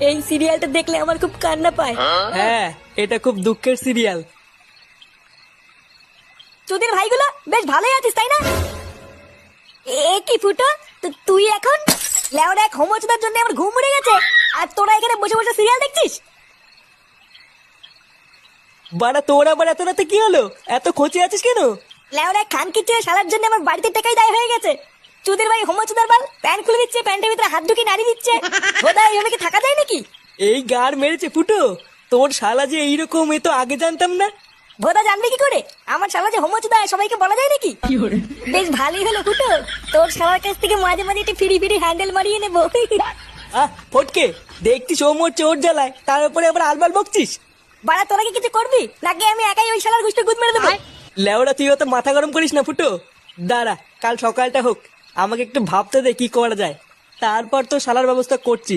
এই সিরিয়ালটা দেখলে আমার খুব কান্না পায়। হ্যাঁ, এটা খুব দুঃখের সিরিয়াল। তোদের ভাইগুলো বেশ ভালোই আছিস তাই না? এ কি ফুটো, তুই এখন লেওড়া এক হোমোচোদার জন্য আমার ঘুম উড়ে গেছে, আর তোরা এখানে বসে বসে সিরিয়াল দেখছিস? বাড়া তোর আবার এত রাতে কি হলো? এত খোঁচে আছিস কেন? লেওড়া খান কিচ্ছুরে শালার জন্য আমার বাড়িতে টাকাই দায় হয়ে গেছে। চুদের ভাই হোমোচোদার বাল প্যান্ট খুলে দিচ্ছে, প্যান্টের ভিতরে হাত ঢুকিয়ে নাড়ি দিচ্ছে। বোধহয় এইভাবে কি থাকা যায় নাকি? এই গার মেরেছে ফুটো, তোর শালা যে এইরকম, এ তো আগে জানতাম না। ভোদা জানবে কি করে আমার শালা যে হোমোচোদা সবাইকে বলা যায় নাকি? বেশ ভালোই হলো ফুটো, তোর শালার কাছ থেকে মাঝে মাঝে একটু ফিরি ফিরি হ্যান্ডেল মারিয়ে নেবো। ফটকে, দেখতি সৌমর চোর জ্বালায়, তার উপরে আবার আলবাল বকছিস। বাড়া তোরা কি কিছু করবি নাকি আমি একাই ওই শালার গুষ্টি গুদ মেরে দেবো? লেওড়া তুই অত মাথা গরম করিস না ফুটো। দাঁড়া, কাল সকালটা হোক, আমাকে একটু ভাবতে দে কি করা যায়, তারপর তো শালার ব্যবস্থা করছি।